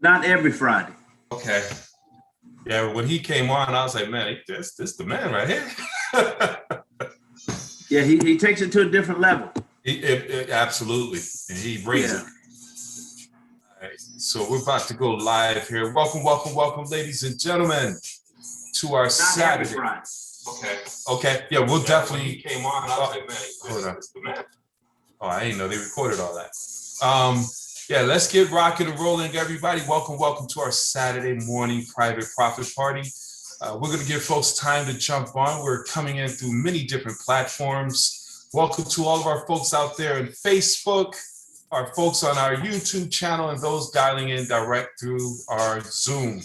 Not every Friday. Okay. Yeah, when he came on, I was like, man, this the man right here. Yeah, he takes it to a different level. Absolutely. And he brings it. All right, so we're about to go live here. Welcome, ladies and gentlemen, to our Saturday. Okay. Yeah, we'll definitely. When he came on, I was like, man, this the man. Oh, I didn't know they recorded all that. Yeah, let's get rocking and rolling, everybody. Welcome to our Saturday morning private profit party. We're going to give folks time to jump on. We're coming in through many different platforms. Welcome to all of our folks out there in Facebook, our folks on our YouTube channel, and those dialing in direct through our Zoom.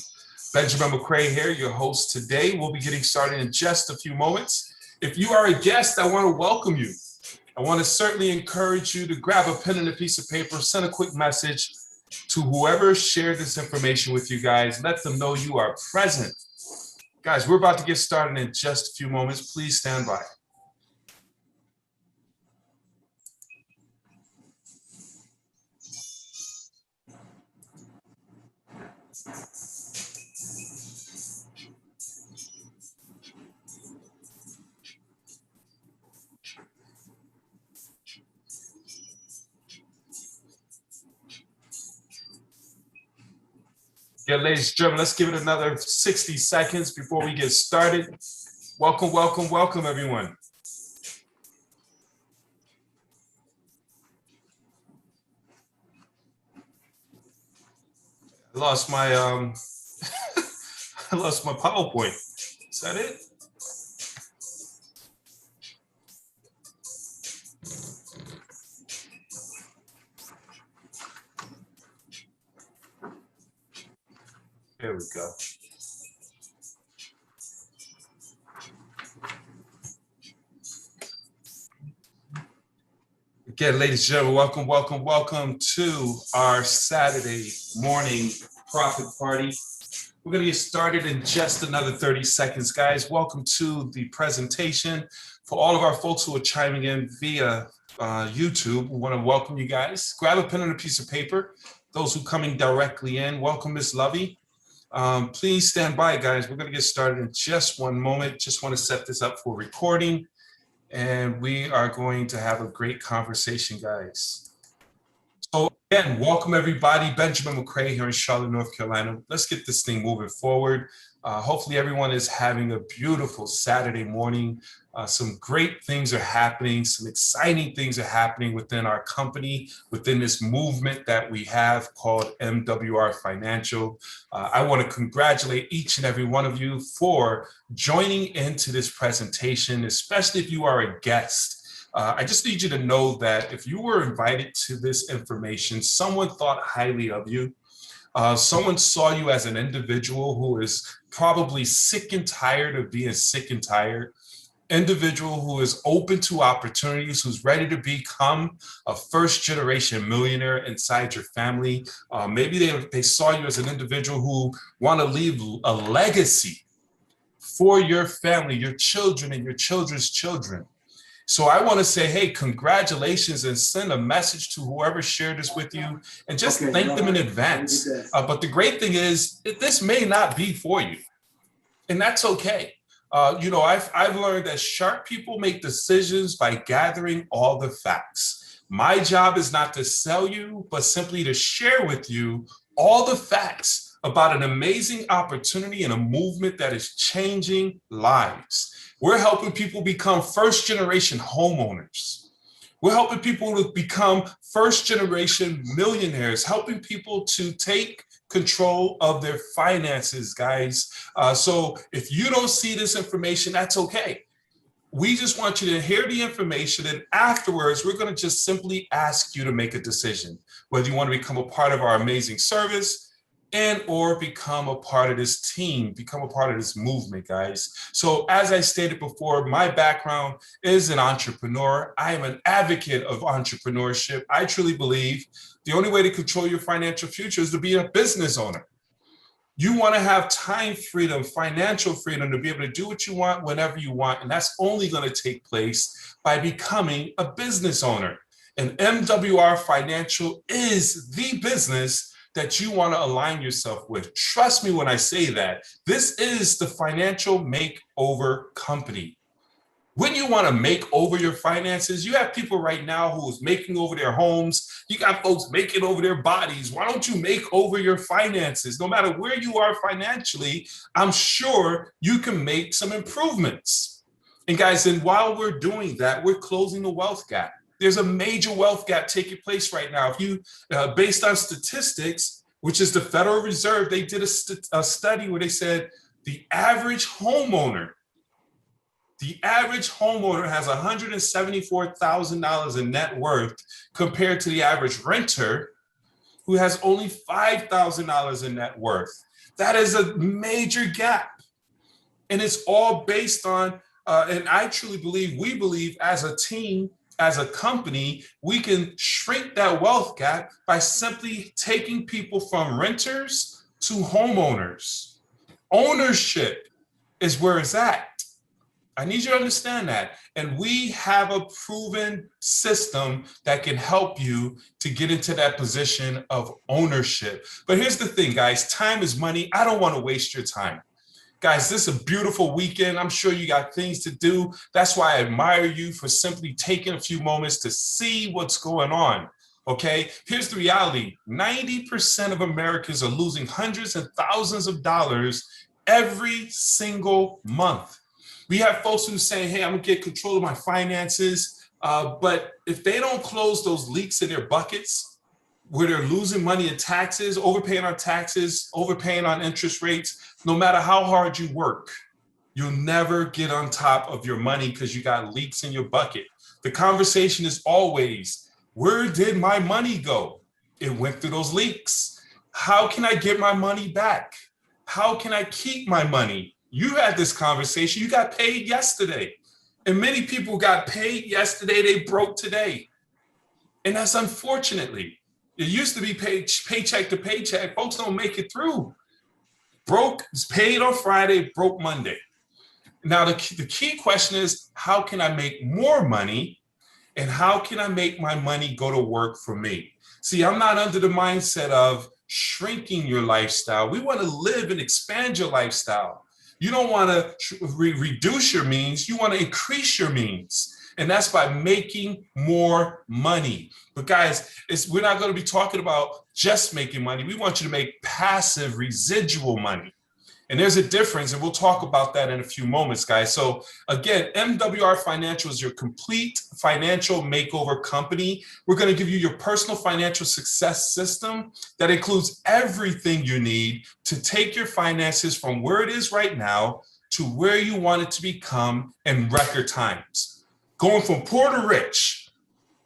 Benjamin McCray here, your host today. We'll be getting started in just a few moments. If you are a guest, I want to welcome you. I want to certainly encourage you to grab a pen and a piece of paper, send a quick message to whoever shared this information with you guys. Let them know you are present. Guys, we're about to get started in just a few moments. Please stand by. Yeah, ladies and gentlemen, let's give it another 60 seconds before we get started. Welcome, everyone. I lost my I lost my PowerPoint. Is that it? There we go. Again, ladies and gentlemen, welcome to our Saturday morning profit party. We're going to get started in just another 30 seconds, guys. Welcome to the presentation. For all of our folks who are chiming in via YouTube, we want to welcome you guys. Grab a pen and a piece of paper. Those who are coming directly in, welcome, Miss Lovey. Please stand by, guys. We're going to get started in just one moment. Just want to set this up for recording, and we are going to have a great conversation, guys. So again, welcome everybody. Benjamin McCray here in Charlotte, North Carolina. Let's get this thing moving forward. Hopefully everyone is having a beautiful Saturday morning. Some great things are happening. Some exciting things are happening within our company, within this movement that we have called MWR Financial. I want to congratulate each and every one of you for joining into this presentation, especially if you are a guest. I just need you to know that if you were invited to this information, someone thought highly of you. Someone saw you as an individual who is probably sick and tired of being sick and tired. Individual who is open to opportunities, who's ready to become a first-generation millionaire inside your family. Maybe they saw you as an individual who want to leave a legacy for your family, your children, and your children's children. So I want to say, hey, congratulations, and send a message to whoever shared this with you, and just thank them in advance. But the great thing is, this may not be for you, and that's okay. I've learned that sharp people make decisions by gathering all the facts. My job is not to sell you, but simply to share with you all the facts about an amazing opportunity and a movement that is changing lives. We're helping people become first-generation homeowners. We're helping people to become first-generation millionaires, helping people to take control of their finances, guys. So if you don't see this information, that's okay. We just want you to hear the information, and afterwards, we're going to just simply ask you to make a decision, whether you want to become a part of our amazing service and or become a part of this team, become a part of this movement, guys. So as I stated before, my background is an entrepreneur. I am an advocate of entrepreneurship. I truly believe the only way to control your financial future is to be a business owner. You want to have time freedom, financial freedom to be able to do what you want whenever you want. And that's only going to take place by becoming a business owner. And MWR Financial is the business that you want to align yourself with. Trust me when I say that. This is the Financial Makeover Company. When you want to make over your finances, you have people right now who is making over their homes. You got folks making over their bodies. Why don't you make over your finances? No matter where you are financially, I'm sure you can make some improvements. And guys, and while we're doing that, we're closing the wealth gap. There's a major wealth gap taking place right now. If you, based on statistics, which is the Federal Reserve, they did a study where they said the average homeowner has $174,000 in net worth compared to the average renter who has only $5,000 in net worth. That is a major gap. And it's all based on, and I truly believe, we believe as a team, as a company, we can shrink that wealth gap by simply taking people from renters to homeowners. Ownership is where it's at. I need you to understand that. And we have a proven system that can help you to get into that position of ownership. But here's the thing, guys, time is money. I don't want to waste your time. Guys, this is a beautiful weekend. I'm sure you got things to do. That's why I admire you for simply taking a few moments to see what's going on. Okay, here's the reality. 90% of Americans are losing hundreds and thousands of dollars every single month. We have folks who say, hey, I'm gonna get control of my finances. But if they don't close those leaks in their buckets, where they're losing money in taxes, overpaying on taxes, overpaying on interest rates, no matter how hard you work, you'll never get on top of your money because you got leaks in your bucket. The conversation is always, where did my money go? It went through those leaks. How can I get my money back? How can I keep my money? You had this conversation, you got paid yesterday. And many people got paid yesterday, they broke today. And that's unfortunately, it used to be paycheck to paycheck. Folks don't make it through. Broke is paid on Friday, broke Monday. Now, the key question is, how can I make more money? And how can I make my money go to work for me? See, I'm not under the mindset of shrinking your lifestyle. We want to live and expand your lifestyle. You don't want to reduce your means, you want to increase your means. And that's by making more money. But guys, we're not going to be talking about just making money. We want you to make passive residual money. And there's a difference, and we'll talk about that in a few moments, guys. So again, MWR Financial is your complete financial makeover company. We're going to give you your personal financial success system that includes everything you need to take your finances from where it is right now to where you want it to become in record times. Going from poor to rich.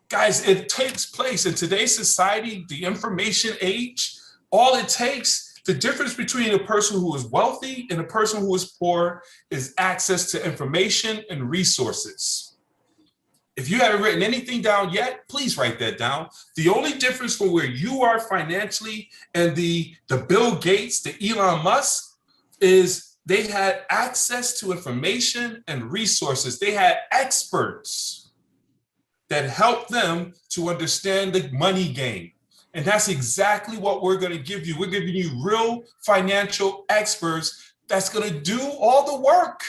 Guys, it takes place in today's society, the information age. All it takes, the difference between a person who is wealthy and a person who is poor is access to information and resources. If you haven't written anything down yet, please write that down. The only difference from where you are financially and the Bill Gates, the Elon Musk, is they had access to information and resources. They had experts that helped them to understand the money game. And that's exactly what we're going to give you. We're giving you real financial experts that's going to do all the work.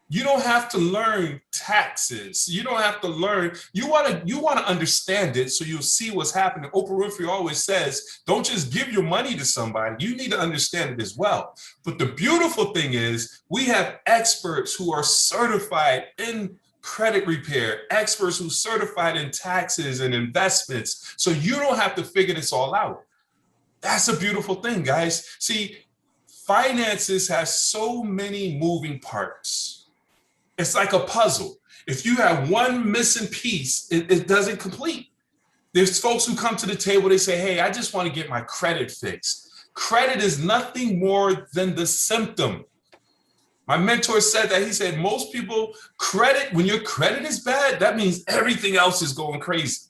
You don't have to learn taxes. You don't have to learn. You want to understand it so you'll see what's happening. Oprah Winfrey always says, don't just give your money to somebody. You need to understand it as well. But the beautiful thing is we have experts who are certified in credit repair, experts who certified in taxes and investments. So you don't have to figure this all out. That's a beautiful thing, guys. See, finances has so many moving parts. It's like a puzzle. If you have one missing piece, it doesn't complete. There's folks who come to the table, they say, hey, I just want to get my credit fixed. Credit is nothing more than the symptom. My mentor said that. He said, most people credit, when your credit is bad, that means everything else is going crazy.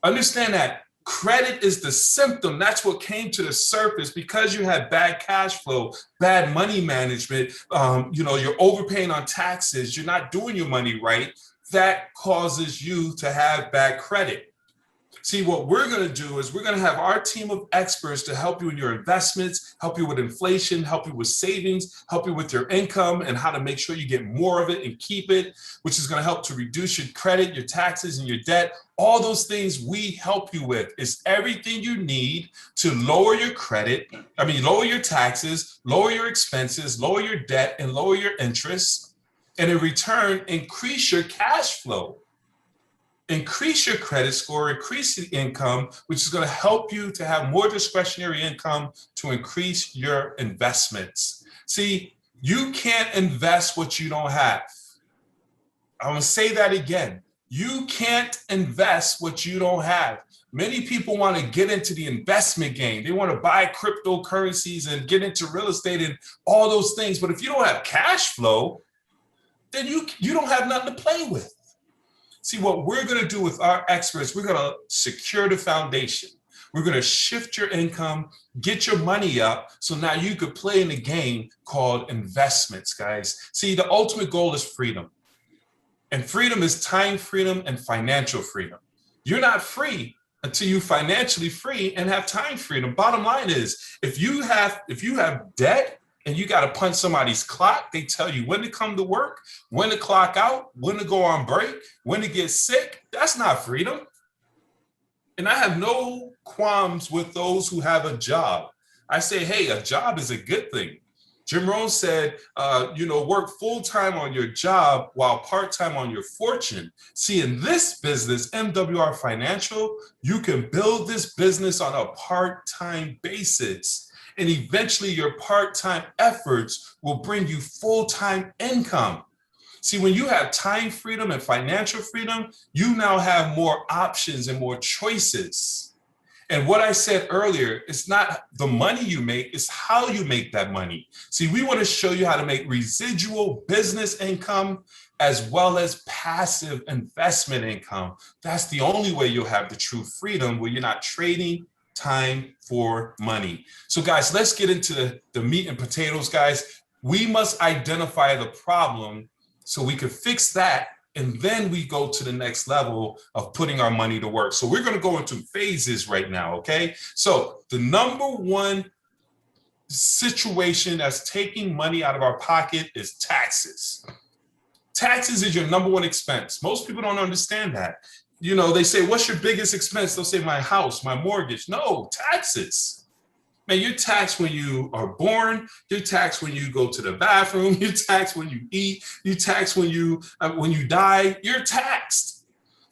Understand that. Credit is the symptom. That's what came to the surface because you had bad cash flow, bad money management. You're overpaying on taxes. You're not doing your money right. That causes you to have bad credit. See, what we're going to do is we're going to have our team of experts to help you in your investments, help you with inflation, help you with savings, help you with your income and how to make sure you get more of it and keep it, which is going to help to reduce your credit, your taxes, and your debt. All those things we help you with. It's everything you need to lower your credit, lower your taxes, lower your expenses, lower your debt, and lower your interest. And in return, increase your cash flow. Increase your credit score, increase the income, which is going to help you to have more discretionary income to increase your investments. See, you can't invest what you don't have. I'm going to say that again. You can't invest what you don't have. Many people want to get into the investment game. They want to buy cryptocurrencies and get into real estate and all those things. But if you don't have cash flow, then you don't have nothing to play with. See, what we're going to do with our experts, we're going to secure the foundation. We're going to shift your income, get your money up, so now you could play in a game called investments, guys. See, the ultimate goal is freedom. And freedom is time freedom and financial freedom. You're not free until you financially free and have time freedom. Bottom line is, if you have debt, and you got to punch somebody's clock, they tell you when to come to work, when to clock out, when to go on break, when to get sick. That's not freedom. And I have no qualms with those who have a job. I say, hey, a job is a good thing. Jim Rohn said, work full-time on your job while part-time on your fortune. See, in this business, MWR Financial, you can build this business on a part-time basis. And eventually your part-time efforts will bring you full-time income. See, when you have time freedom and financial freedom, you now have more options and more choices. And what I said earlier, it's not the money you make, it's how you make that money. See, we want to show you how to make residual business income as well as passive investment income. That's the only way you'll have the true freedom, where you're not trading time for money. So guys, let's get into the meat and potatoes, guys. We must identify the problem so we can fix that, and then we go to the next level of putting our money to work. So we're going to go into phases right now, okay? So the number one situation that's taking money out of our pocket is taxes. Taxes is your number one expense. Most people don't understand that. They say, what's your biggest expense? They'll say, my house, my mortgage. No, taxes. Man, you're taxed when you are born. You're taxed when you go to the bathroom. You're taxed when you eat. You're taxed when you die. You're taxed.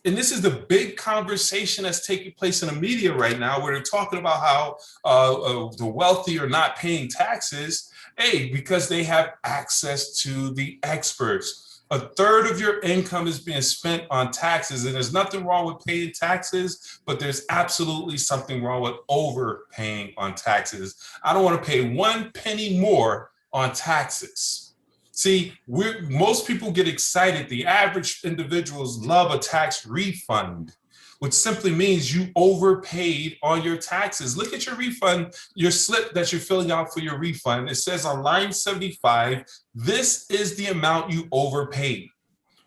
And this is the big conversation that's taking place in the media right now, where they're talking about how the wealthy are not paying taxes. Hey, because they have access to the experts. A third of your income is being spent on taxes, and there's nothing wrong with paying taxes, but there's absolutely something wrong with overpaying on taxes. I don't want to pay 1 penny more on taxes. See, most people get excited. The average individuals love a tax refund, which simply means you overpaid on your taxes. Look at your refund, your slip that you're filling out for your refund. It says on line 75, this is the amount you overpaid.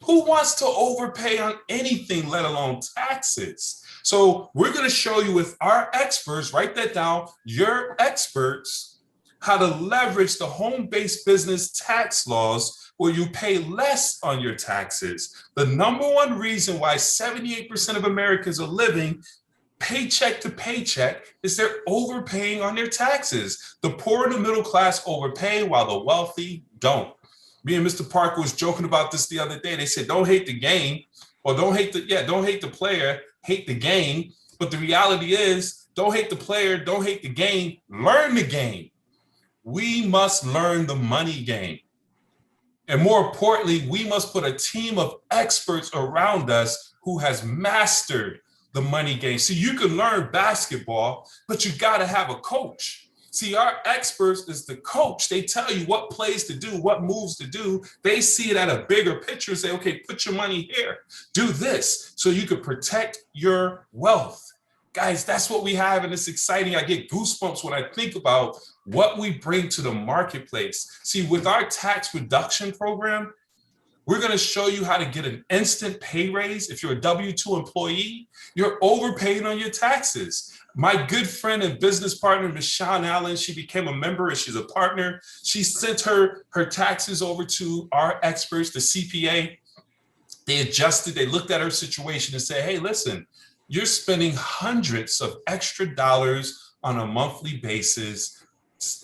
Who wants to overpay on anything, let alone taxes? So we're going to show you with our experts, write that down, your experts, how to leverage the home-based business tax laws where you pay less on your taxes. The number one reason why 78% of Americans are living paycheck to paycheck is they're overpaying on their taxes. The poor and the middle class overpay while the wealthy don't. Me and Mr. Parker was joking about this the other day. They said, don't hate the game, or don't hate the player, hate the game. But the reality is, don't hate the player, don't hate the game, learn the game. We must learn the money game. And more importantly, we must put a team of experts around us who has mastered the money game. See, you can learn basketball, but you got to have a coach. See, our experts is the coach. They tell you what plays to do, what moves to do. They see it at a bigger picture and say, okay, put your money here, do this, so you can protect your wealth. Guys, that's what we have, and it's exciting. I get goosebumps when I think about what we bring to the marketplace. See, with our tax reduction program, We're going to show you how to get an instant pay raise. If you're a W-2 employee, you're overpaid on your taxes. My good friend and business partner, Ms. Sean Allen, she became a member and she's a partner. She sent her taxes over to our experts, the CPA. They adjusted, they looked at her situation and said, hey, listen, you're spending hundreds of extra dollars on a monthly basis.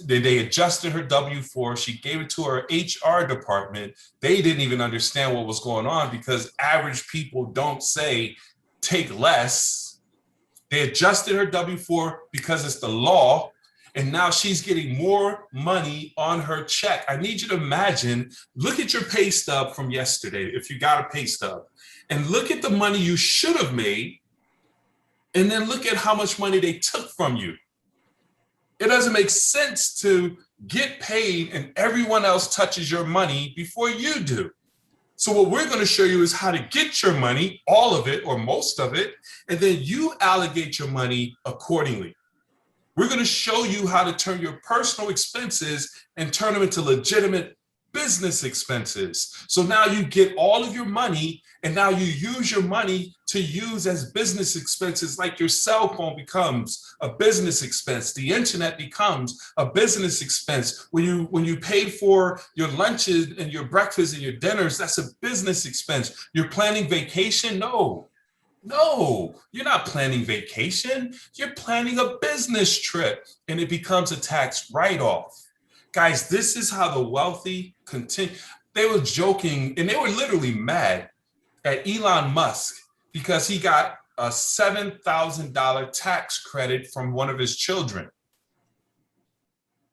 They adjusted her W-4. She gave it to her HR department. They didn't even understand what was going on because average people don't say take less. They adjusted her W-4 because it's the law. And now she's getting more money on her check. I need you to imagine, look at your pay stub from yesterday, if you got a pay stub, and look at the money you should have made, and then look at how much money they took from you. It doesn't make sense to get paid and everyone else touches your money before you do. So what we're going to show you is how to get your money, all of it or most of it, and then you allocate your money accordingly. We're going to show you how to turn your personal expenses and turn them into legitimate business expenses. So now you get all of your money and now you use your money to use as business expenses, like your cell phone becomes a business expense. The internet becomes a business expense. When you pay for your lunches and your breakfast and your dinners, that's a business expense. You're planning vacation? No, you're not planning vacation. You're planning a business trip and it becomes a tax write-off. Guys, this is how the wealthy continue. They were joking and they were literally mad at Elon Musk because he got a $7,000 tax credit from one of his children.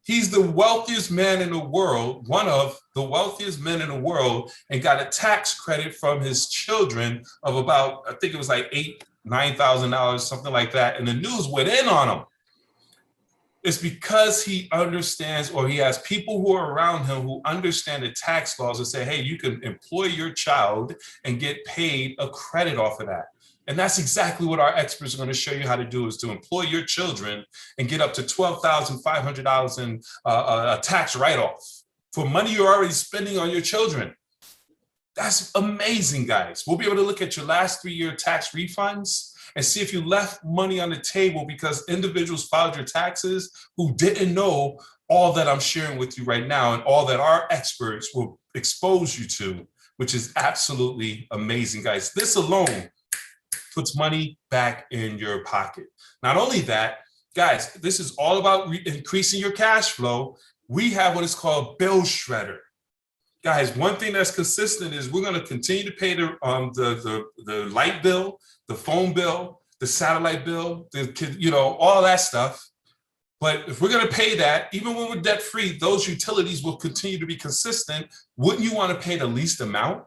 He's the wealthiest man in the world, one of the wealthiest men in the world, and got a tax credit from his children of about, I think it was like $9,000, something like that. And the news went in on him. It's because he understands, or he has people who are around him who understand the tax laws and say, hey, you can employ your child and get paid a credit off of that. And that's exactly what our experts are going to show you how to do, is to employ your children and get up to $12,500 in a tax write-off for money you're already spending on your children. That's amazing, guys. We'll be able to look at your last 3-year tax refunds and see if you left money on the table because individuals filed your taxes who didn't know all that I'm sharing with you right now and all that our experts will expose you to, which is absolutely amazing, guys. This alone puts money back in your pocket. Not only that, guys, this is all about increasing your cash flow. We have what is called Bill Shredder. Guys, one thing that's consistent is we're going to continue to pay the light bill, the phone bill, the satellite bill, all that stuff. But if we're going to pay that, even when we're debt free, those utilities will continue to be consistent. Wouldn't you want to pay the least amount?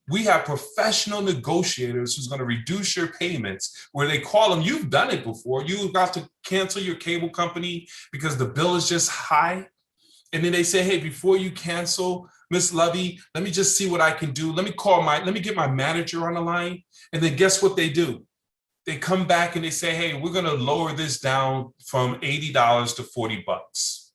We have professional negotiators who's going to reduce your payments, where they call them, you've done it before. You got to cancel your cable company because the bill is just high. And then they say, hey, before you cancel, Miss Lovey, let me just see what I can do. Let me get my manager on the line. And then guess what they do? They come back and they say, hey, we're going to lower this down from $80 to $40.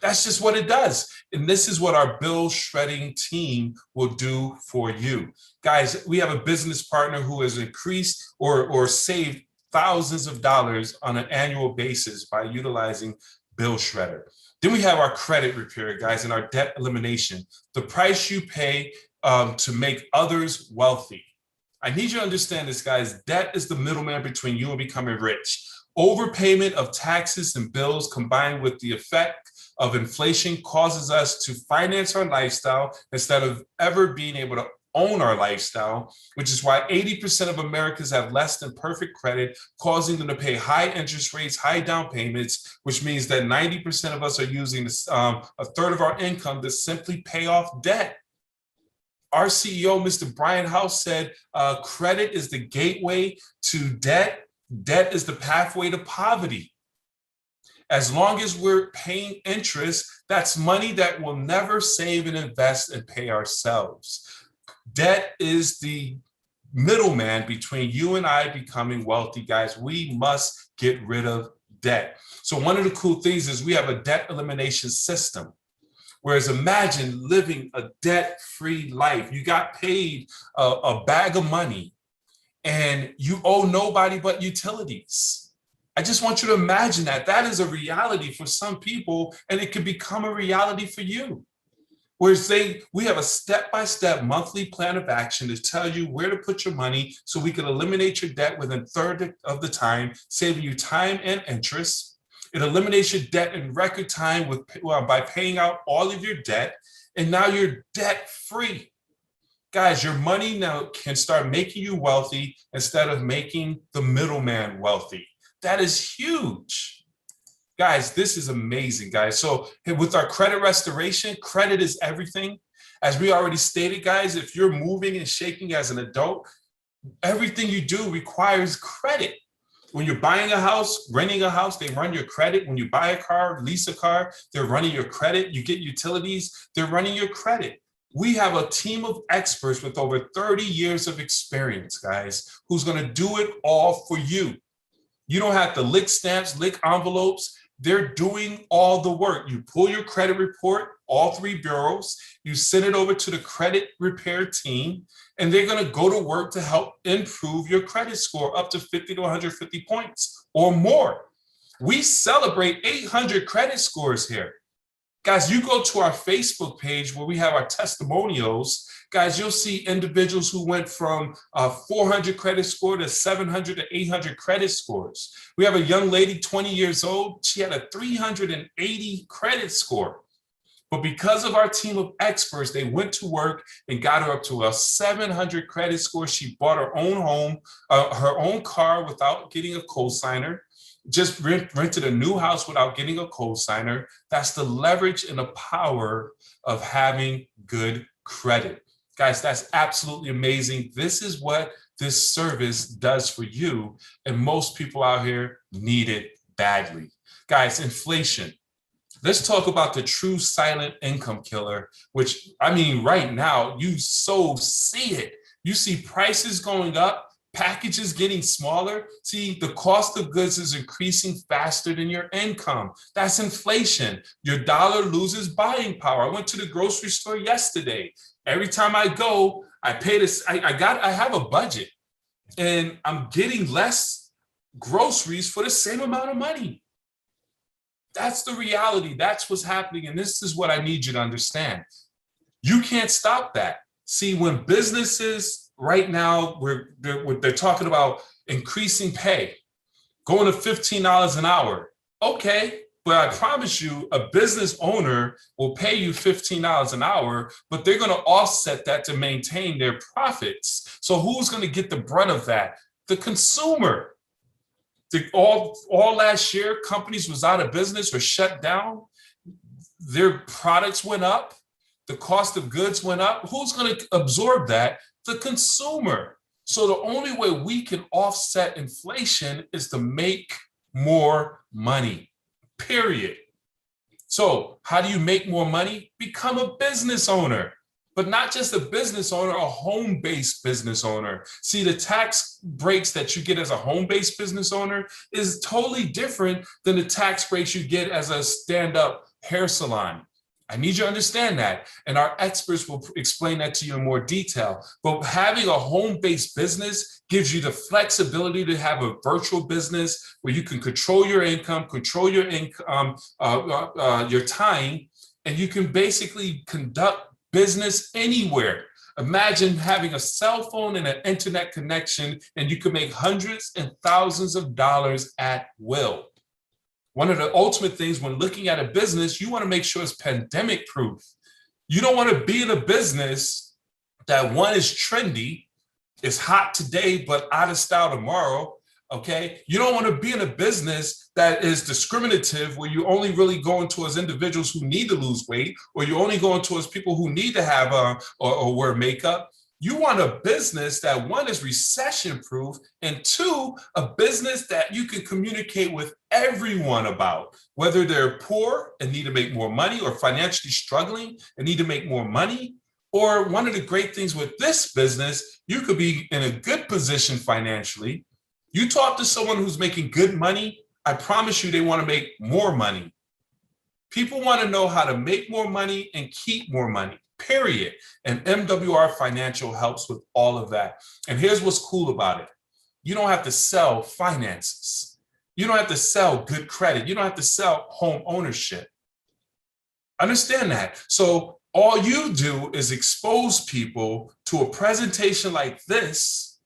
That's just what it does. And this is what our bill shredding team will do for you. Guys, we have a business partner who has increased or saved thousands of dollars on an annual basis by utilizing Bill Shredder. Then we have our credit repair, guys, and our debt elimination, the price you pay to make others wealthy. I need you to understand this, guys. Debt is the middleman between you and becoming rich. Overpayment of taxes and bills combined with the effect of inflation causes us to finance our lifestyle instead of ever being able to own our lifestyle, which is why 80% of Americans have less than perfect credit, causing them to pay high interest rates, high down payments, which means that 90% of us are using a third of our income to simply pay off debt. Our CEO, Mr. Brian House, said credit is the gateway to debt. Debt is the pathway to poverty. As long as we're paying interest, that's money that we'll never save and invest and pay ourselves. Debt is the middleman between you and I becoming wealthy, guys. We must get rid of debt. So one of the cool things is we have a debt elimination system. Whereas imagine living a debt-free life. You got paid a bag of money and you owe nobody but utilities. I just want you to imagine that. That is a reality for some people, and it could become a reality for you. Whereas we have a step-by-step monthly plan of action to tell you where to put your money so we can eliminate your debt within a third of the time, saving you time and interest. It eliminates your debt in record time by paying out all of your debt, and now you're debt-free. Guys, your money now can start making you wealthy instead of making the middleman wealthy. That is huge. Guys, this is amazing, guys. So with our credit restoration, credit is everything. As we already stated, guys, if you're moving and shaking as an adult, everything you do requires credit. When you're buying a house, renting a house, they run your credit. When you buy a car, lease a car, they're running your credit. You get utilities, they're running your credit. We have a team of experts with over 30 years of experience, guys, who's going to do it all for you. You don't have to lick stamps, lick envelopes. They're doing all the work. You pull your credit report, all 3 bureaus, you send it over to the credit repair team, and they're going to go to work to help improve your credit score up to 50 to 150 points or more. We celebrate 800 credit scores here. Guys, you go to our Facebook page where we have our testimonials. Guys, you'll see individuals who went from 400 credit score to 700 to 800 credit scores. We have a young lady, 20 years old. She had a 380 credit score. But because of our team of experts, they went to work and got her up to a 700 credit score. She bought her own home, her own car without getting a cosigner. Just rented a new house without getting a cosigner. That's the leverage and the power of having good credit. Guys, that's absolutely amazing. This is what this service does for you. And most people out here need it badly. Guys, inflation. Let's talk about the true silent income killer, which, I mean, right now, you so see it. You see prices going up, packages getting smaller. See, the cost of goods is increasing faster than your income. That's inflation. Your dollar loses buying power. I went to the grocery store yesterday. Every time I go, I pay this. I have a budget, and I'm getting less groceries for the same amount of money. That's the reality. That's what's happening, and this is what I need you to understand. You can't stop that. See, when businesses right now, they're talking about increasing pay, going to $15 an hour. Okay, but I promise you, a business owner will pay you $15 an hour, but they're going to offset that to maintain their profits. So who's going to get the brunt of that? The consumer. All last year, companies was out of business or shut down. Their products went up. The cost of goods went up. Who's going to absorb that? The consumer. So the only way we can offset inflation is to make more money, period. So how do you make more money? Become a business owner, but not just a business owner, a home-based business owner. See, the tax breaks that you get as a home-based business owner is totally different than the tax breaks you get as a stand-up hair salon. I need you to understand that, and our experts will explain that to you in more detail. But having a home-based business gives you the flexibility to have a virtual business where you can control your income, control your your time, and you can basically conduct business anywhere. Imagine having a cell phone and an internet connection, and you can make hundreds and thousands of dollars at will. One of the ultimate things when looking at a business, you want to make sure it's pandemic proof. You don't want to be in a business that one is trendy, is hot today, but out of style tomorrow. Okay. You don't want to be in a business that is discriminative, where you only really going towards individuals who need to lose weight, or you're only going towards people who need to have or wear makeup. You want a business that, one, is recession proof, and two, a business that you can communicate with everyone about, whether they're poor and need to make more money, or financially struggling and need to make more money. Or one of the great things with this business, you could be in a good position financially. You talk to someone who's making good money, I promise you they want to make more money, People want to know how to make more money and keep more money, period. And MWR Financial helps with all of that. And here's what's cool about it. You don't have to sell finances. You don't have to sell good credit. You don't have to sell home ownership. Understand that. So all you do is expose people to a presentation like this,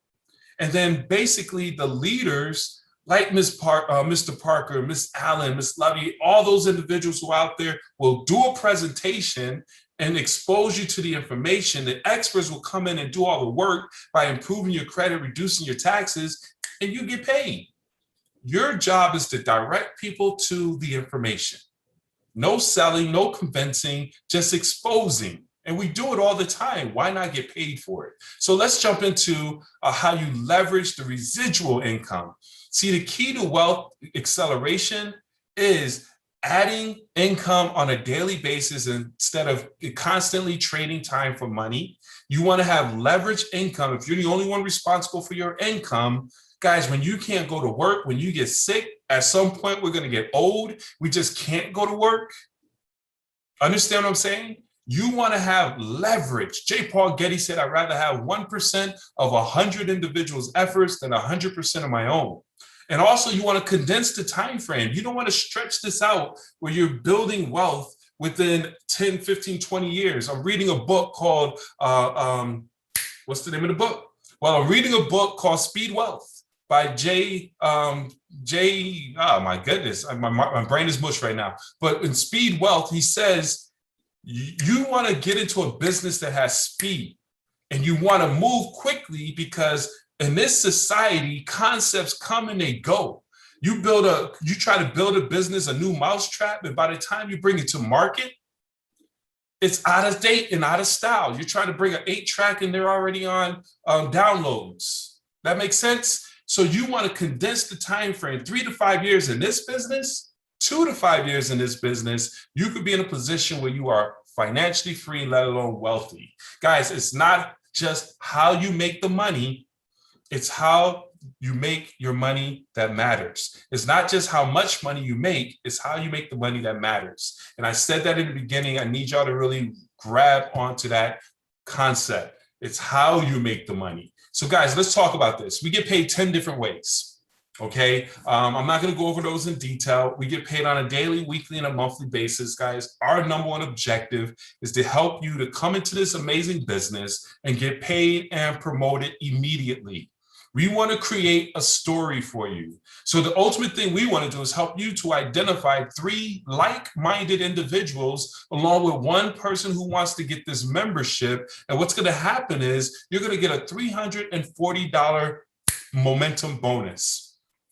and then basically the leaders like Mr. Parker, Miss Allen, Miss Lovey, all those individuals who are out there will do a presentation and expose you to the information. The experts will come in and do all the work by improving your credit, reducing your taxes, and you get paid. Your job is to direct people to the information. No selling, no convincing, just exposing. And we do it all the time. Why not get paid for it? So let's jump into how you leverage the residual income. See, the key to wealth acceleration is adding income on a daily basis instead of constantly trading time for money. You want to have leverage income. If you're the only one responsible for your income, guys, when you can't go to work, when you get sick, at some point we're going to get old. We just can't go to work. Understand what I'm saying? You want to have leverage. J. Paul Getty said, I'd rather have 1% of 100 individuals' efforts than 100% of my own. And also, you want to condense the time frame. You don't want to stretch this out where you're building wealth within 10, 15, 20 years. I'm reading a book called, what's the name of the book? Well, I'm reading a book called Speed Wealth by oh my goodness, my brain is mush right now. But in Speed Wealth, he says, you want to get into a business that has speed and you want to move quickly because in this society, concepts come and they go. You try to build a business, a new mousetrap, and by the time you bring it to market, it's out of date and out of style. You're trying to bring an 8-track and they're already on downloads. That makes sense? So you want to condense the time frame, 3 to 5 years in this business, 2 to 5 years in this business. You could be in a position where you are financially free, let alone wealthy. Guys, it's not just how you make the money, it's how you make your money that matters. It's not just how much money you make, it's how you make the money that matters. And I said that in the beginning. I need y'all to really grab onto that concept. It's how you make the money. So guys, let's talk about this. We get paid 10 different ways. Okay, I'm not going to go over those in detail. We get paid on a daily, weekly, and a monthly basis, guys. Our number one objective is to help you to come into this amazing business and get paid and promoted immediately. We want to create a story for you. So the ultimate thing we want to do is help you to identify 3 like-minded individuals along with one person who wants to get this membership. And what's going to happen is you're going to get a $340 momentum bonus.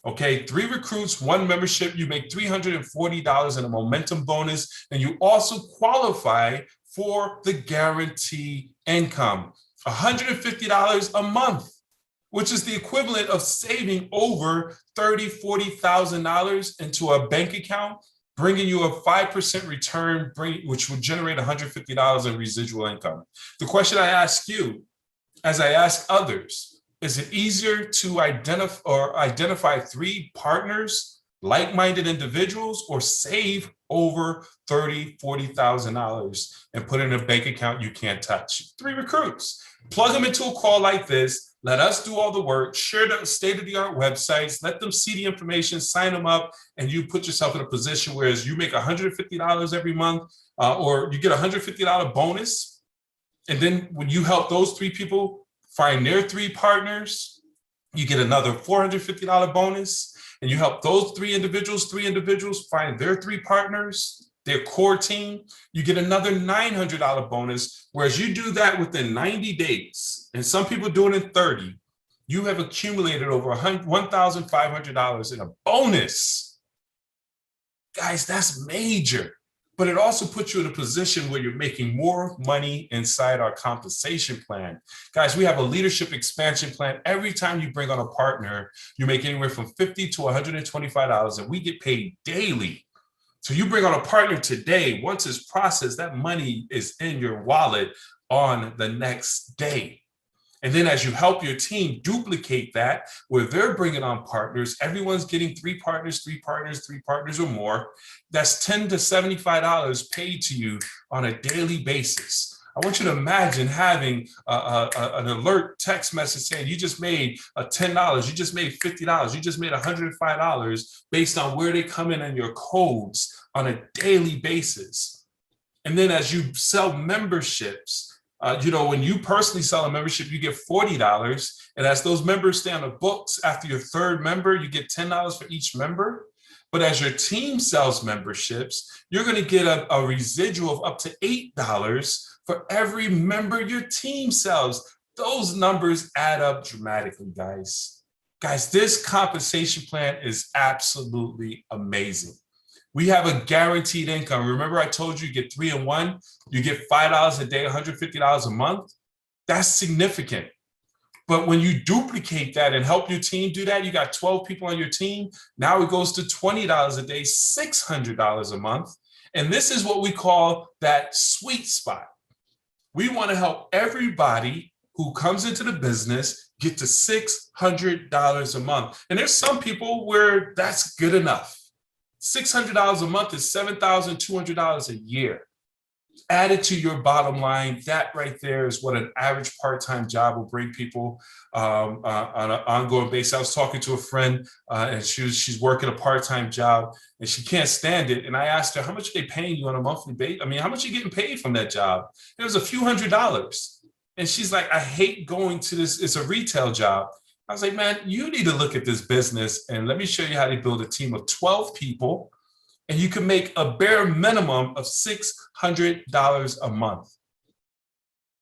Okay, 3 recruits, 1 membership, you make $340 in a momentum bonus, and you also qualify for the guaranteed income, $150 a month, which is the equivalent of saving over $30,000, $40,000 into a bank account, bringing you a 5% return, which would generate $150 in residual income. The question I ask you, as I ask others, is it easier to identify 3 partners, like-minded individuals, or save over $30,000, $40,000 and put it in a bank account you can't touch? 3 recruits. Plug them into a call like this. Let us do all the work. Share the state-of-the-art websites. Let them see the information. Sign them up, and you put yourself in a position where you make $150 every month, or you get a $150 bonus. And then when you help those 3 people find their 3 partners, you get another $450 bonus, and you help those 3 individuals find their 3 partners, their core team, you get another $900 bonus. Whereas you do that within 90 days, and some people do it in 30, you have accumulated over $1,500 in a bonus. Guys, that's major. But it also puts you in a position where you're making more money inside our compensation plan. Guys, we have a leadership expansion plan. Every time you bring on a partner, you make anywhere from $50 to $125, and we get paid daily. So you bring on a partner today, once it's processed, that money is in your wallet on the next day. And then as you help your team duplicate that, where they're bringing on partners, everyone's getting three partners or more. That's $10 to $75 paid to you on a daily basis. I want you to imagine having an alert text message saying you just made $10, you just made $50, you just made $105 based on where they come in on your codes on a daily basis. And then as you sell memberships, when you personally sell a membership, you get $40. And as those members stay on the books after your third member, you get $10 for each member. But as your team sells memberships, you're going to get a residual of up to $8 for every member your team sells. Those numbers add up dramatically, guys. Guys, this compensation plan is absolutely amazing. We have a guaranteed income. Remember I told you get 3 and 1, you get $5 a day, $150 a month. That's significant. But when you duplicate that and help your team do that, you got 12 people on your team. Now it goes to $20 a day, $600 a month. And this is what we call that sweet spot. We want to help everybody who comes into the business get to $600 a month. And there's some people where that's good enough. $600 a month is $7,200 a year. Added to your bottom line, that right there is what an average part-time job will bring people on an ongoing basis. I was talking to a friend and she's working a part-time job and she can't stand it. And I asked her, how much are they paying you on a monthly basis? I mean, how much are you getting paid from that job? It was a few $100s. And she's like, I hate going to this. It's a retail job. I was like, man, you need to look at this business and let me show you how to build a team of 12 people. And you can make a bare minimum of $600 a month.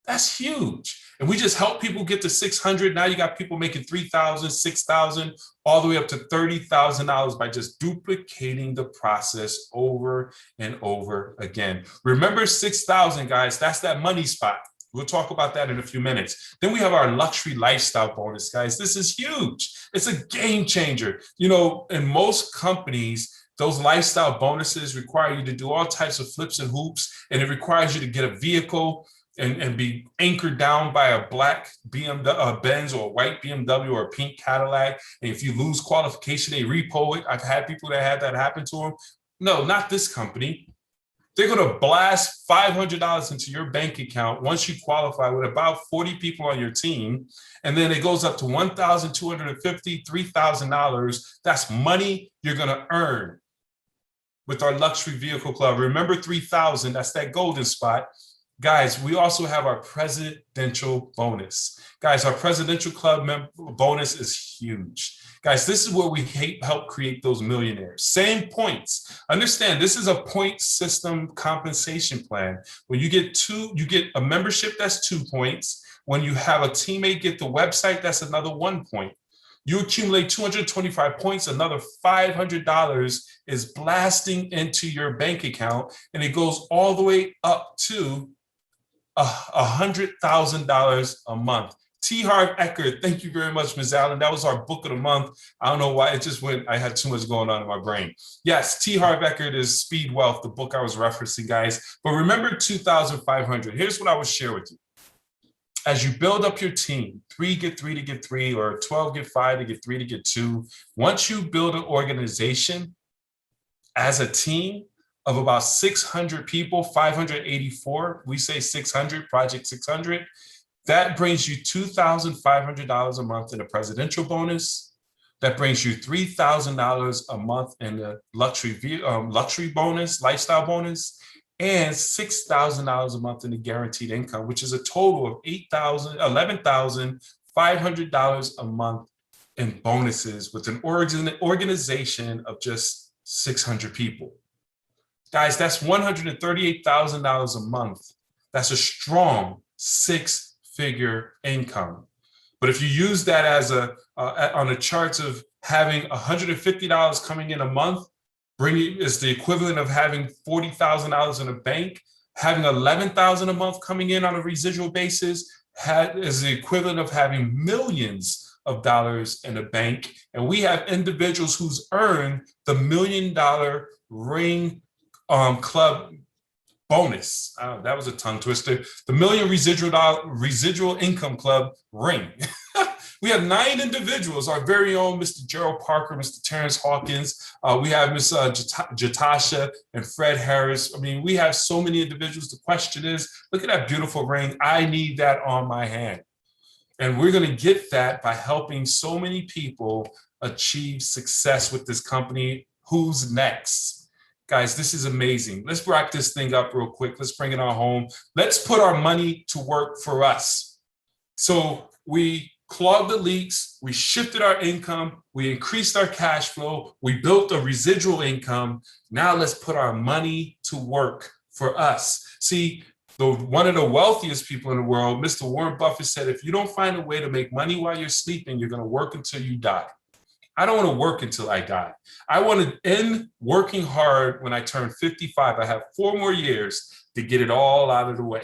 That's huge. And we just help people get to 600. Now you got people making 3,000, 6,000, all the way up to $30,000 by just duplicating the process over and over again. Remember 6,000, guys, that's that money spot. We'll talk about that in a few minutes. Then we have our luxury lifestyle bonus, guys. This is huge. It's a game changer. In most companies, those lifestyle bonuses require you to do all types of flips and hoops, and it requires you to get a vehicle and be anchored down by a black BMW, Benz or a white BMW or a pink Cadillac. And if you lose qualification, they repo it. I've had people that had that happen to them. No, not this company. They're going to blast $500 into your bank account once you qualify with about 40 people on your team. And then it goes up to $1,250, $3,000. That's money you're going to earn with our luxury vehicle club. Remember 3,000, that's that golden spot. Guys, we also have our presidential bonus. Guys, our presidential club bonus is huge. Guys, this is where we help create those millionaires. Same points. Understand, this is a point system compensation plan. When you get a membership, that's 2 points. When you have a teammate get the website, that's another 1 point. You accumulate 225 points, another $500 is blasting into your bank account, and it goes all the way up to $100,000 a month. T. Harv Eker, thank you very much, Ms. Allen. That was our book of the month. I don't know why it just went, I had too much going on in my brain. Yes, T. Harv Eker is Speed Wealth, the book I was referencing, guys. But remember 2,500. Here's what I would share with you. As you build up your team, 3 get 3 to get 3, or 12 get 5 to get 3 to get 2. Once you build an organization as a team of about 600 people, 584, we say 600, Project 600, that brings you $2,500 a month in a presidential bonus. That brings you $3,000 a month in the luxury bonus, lifestyle bonus, and $6,000 a month in the guaranteed income, which is a total of $11,500 a month in bonuses with an organization of just 600 people. Guys, that's $138,000 a month. That's a strong 6-figure income. But if you use that as on the charts of having $150 coming in a month, is the equivalent of having $40,000 in a bank. Having $11,000 a month coming in on a residual basis is the equivalent of having millions of dollars in a bank. And we have individuals who's earned the $1 Million Ring Club bonus. That was a tongue twister. The Million Residual Income Club ring. We have 9 individuals, our very own Mr. Gerald Parker, Mr. Terrence Hawkins. We have Ms. Jatasha and Fred Harris. I mean, we have so many individuals. The question is, look at that beautiful ring. I need that on my hand. And we're going to get that by helping so many people achieve success with this company. Who's next? Guys, this is amazing. Let's wrap this thing up real quick. Let's bring it on home. Let's put our money to work for us. So we clogged the leaks, we shifted our income, we increased our cash flow, we built a residual income. Now let's put our money to work for us. See, one of the wealthiest people in the world, Mr. Warren Buffett, said, if you don't find a way to make money while you're sleeping, you're going to work until you die. I don't want to work until I die. I want to end working hard when I turn 55. I have 4 more years to get it all out of the way.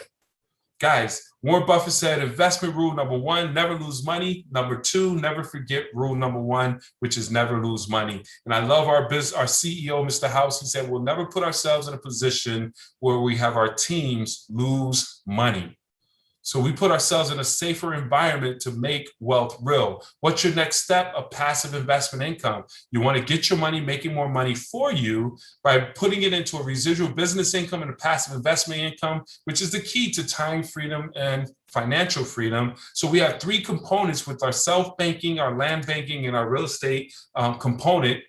Guys, Warren Buffett said, investment rule number 1, never lose money. Number 2, never forget rule number 1, which is never lose money. And I love our CEO, Mr. House. He said, we'll never put ourselves in a position where we have our teams lose money. So we put ourselves in a safer environment to make wealth real. What's your next step? A passive investment income. You want to get your money making more money for you by putting it into a residual business income and a passive investment income, which is the key to time freedom and financial freedom. So we have 3 components with our self-banking, our land banking, and our real estate component.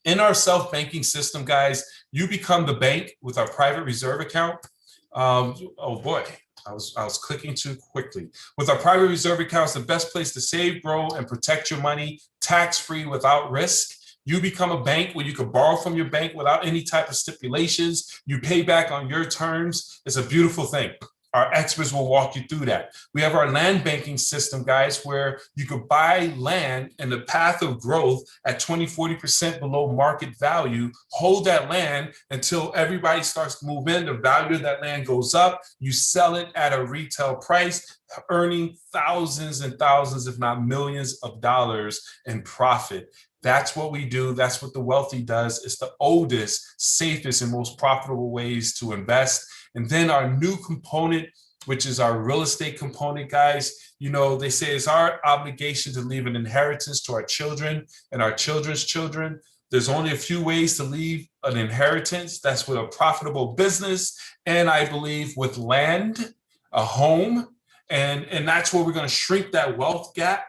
In our self-banking system, guys, you become the bank with our private reserve account. Oh boy. I was clicking too quickly. With our private reserve accounts, the best place to save, grow, and protect your money, tax-free without risk. You become a bank where you can borrow from your bank without any type of stipulations. You pay back on your terms. It's a beautiful thing. Our experts will walk you through that. We have our land banking system, guys, where you could buy land in the path of growth at 20–40% below market value, hold that land until everybody starts to move in, the value of that land goes up, you sell it at a retail price, earning thousands and thousands, if not millions of dollars in profit. That's what we do. That's what the wealthy does. It's the oldest, safest, and most profitable ways to invest. And then our new component, which is our real estate component, guys, you know, they say it's our obligation to leave an inheritance to our children and our children's children. There's only a few ways to leave an inheritance. That's with a profitable business. And I believe with land, a home, and that's where we're going to shrink that wealth gap.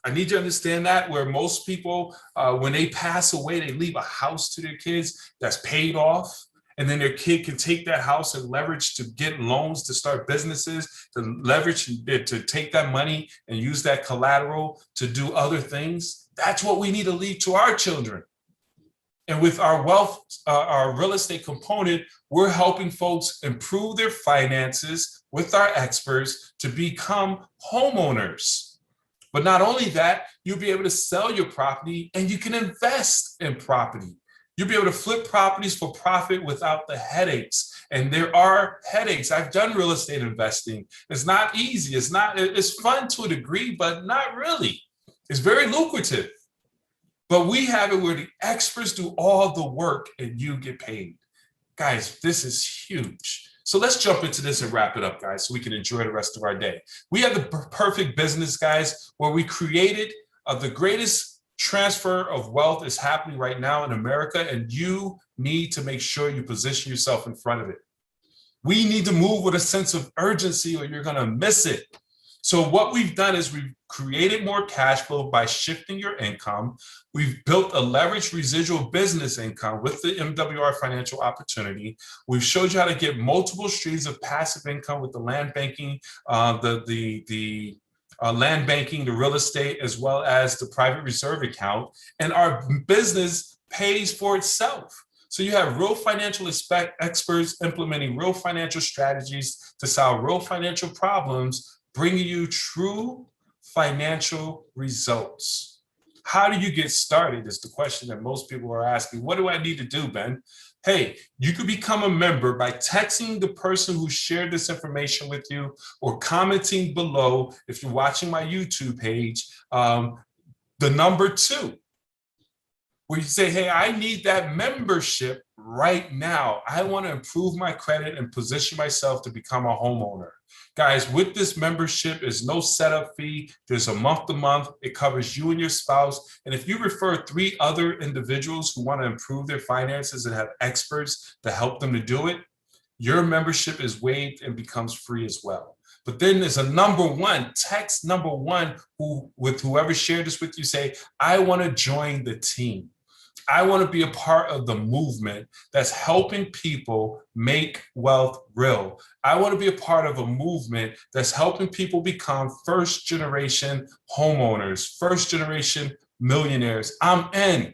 I need you to understand that, where most people, when they pass away, they leave a house to their kids that's paid off. And then their kid can take that house and leverage to get loans to start businesses, to leverage to take that money and use that collateral to do other things. That's what we need to leave to our children. And with our wealth, our real estate component, we're helping folks improve their finances with our experts to become homeowners. But not only that, you'll be able to sell your property and you can invest in property. You'll be able to flip properties for profit without the headaches. And there are headaches. I've done real estate investing. It's not easy. It's fun to a degree, but not really. It's very lucrative. But we have it where the experts do all the work and you get paid. Guys, this is huge. So let's jump into this and wrap it up, guys, so we can enjoy the rest of our day. We have the perfect business, guys, where we created the greatest transfer of wealth is happening right now in America, and you need to make sure you position yourself in front of it. We need to move with a sense of urgency or you're going to miss it. So what we've done is we've created more cash flow by shifting your income. We've built a leveraged residual business income with the MWR Financial Opportunity. We've showed you how to get multiple streams of passive income with the land banking, land banking, the real estate, as well as the private reserve account. And our business pays for itself. So you have real financial experts implementing real financial strategies to solve real financial problems, bringing you true financial results. How do you get started is the question that most people are asking. What do I need to do, Ben? Hey, you could become a member by texting the person who shared this information with you or commenting below, if you're watching my YouTube page, the number 2, where you say, hey, I need that membership right now. I want to improve my credit and position myself to become a homeowner. Guys, with this membership, there's no setup fee. There's a month to month. It covers you and your spouse. And if you refer 3 other individuals who want to improve their finances and have experts to help them to do it, your membership is waived and becomes free as well. But then there's a number 1, text number 1, with whoever shared this with you, say, I want to join the team. I want to be a part of the movement that's helping people make wealth real. I want to be a part of a movement that's helping people become first-generation homeowners, first-generation millionaires. I'm in.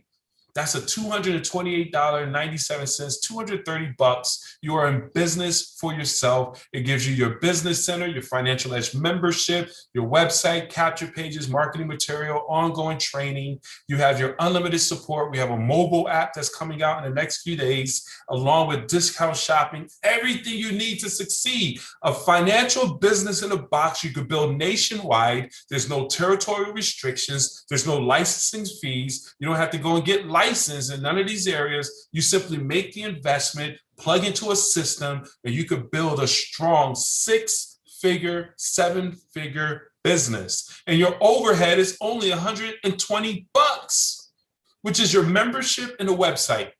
That's a $228.97, $230. You are in business for yourself. It gives you your business center, your Financial Edge membership, your website, capture pages, marketing material, ongoing training. You have your unlimited support. We have a mobile app that's coming out in the next few days, along with discount shopping, everything you need to succeed. A financial business in a box you could build nationwide. There's no territorial restrictions. There's no licensing fees. You don't have to go and get licensed in none of these areas. You simply make the investment, plug into a system, and you could build a strong 6-figure, 7-figure business. And your overhead is only $120, which is your membership and the website.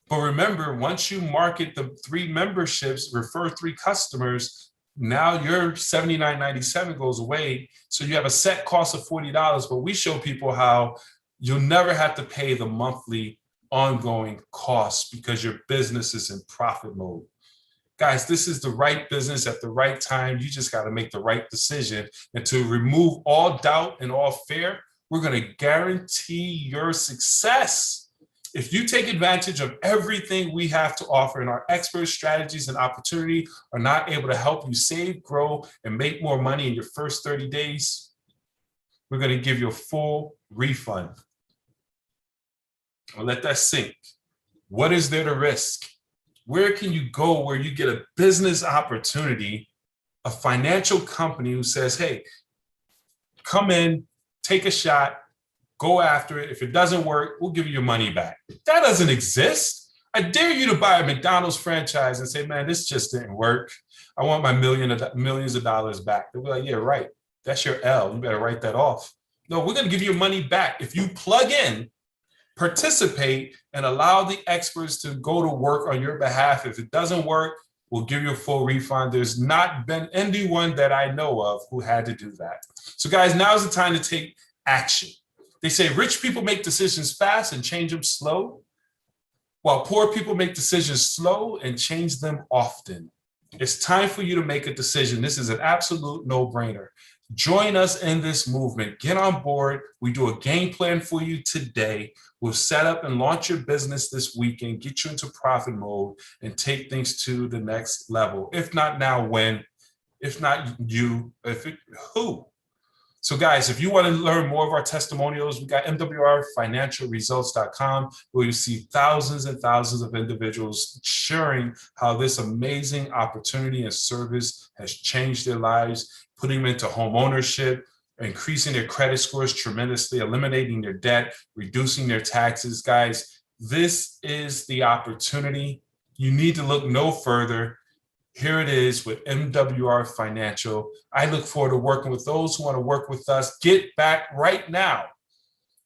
But remember, once you market the 3 memberships, refer 3 customers, now your $79.97 goes away. So you have a set cost of $40, but we show people how you'll never have to pay the monthly ongoing costs because your business is in profit mode. Guys, this is the right business at the right time. You just got to make the right decision. And to remove all doubt and all fear, we're going to guarantee your success. If you take advantage of everything we have to offer, and our expert strategies and opportunity are not able to help you save, grow, and make more money in your first 30 days, we're going to give you a full refund. I'll let that sink. What is there to risk? Where can you go where you get a business opportunity, a financial company who says, hey, come in, take a shot, go after it. If it doesn't work, we'll give you your money back. That doesn't exist. I dare you to buy a McDonald's franchise and say, man, this just didn't work. I want my millions of dollars back. They'll be like, yeah, right. That's your L. You better write that off. No, we're going to give you your money back. If you plug in, participate, and allow the experts to go to work on your behalf. If it doesn't work, we'll give you a full refund. There's not been anyone that I know of who had to do that. So guys, now's the time to take action. They say rich people make decisions fast and change them slow, while poor people make decisions slow and change them often. It's time for you to make a decision. This is an absolute no-brainer. Join us in this movement. Get on board. We do a game plan for you today. We'll set up and launch your business this weekend, get you into profit mode, and take things to the next level. If not now, when? If not you, who? So guys, if you want to learn more of our testimonials, we got mwrfinancialresults.com, where you see thousands and thousands of individuals sharing how this amazing opportunity and service has changed their lives, putting them into home ownership, increasing their credit scores tremendously, eliminating their debt, reducing their taxes. Guys, this is the opportunity. You need to look no further. Here it is with MWR Financial. I look forward to working with those who want to work with us. Get back right now.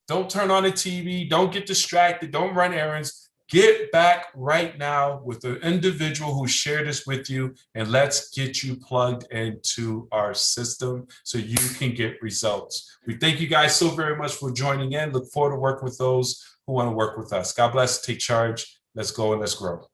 Don't turn on the TV. Don't get distracted. Don't run errands. Get back right now with the individual who shared this with you, and let's get you plugged into our system so you can get results. We thank you guys so very much for joining in. Look forward to working with those who want to work with us. God bless. Take charge. Let's go and let's grow.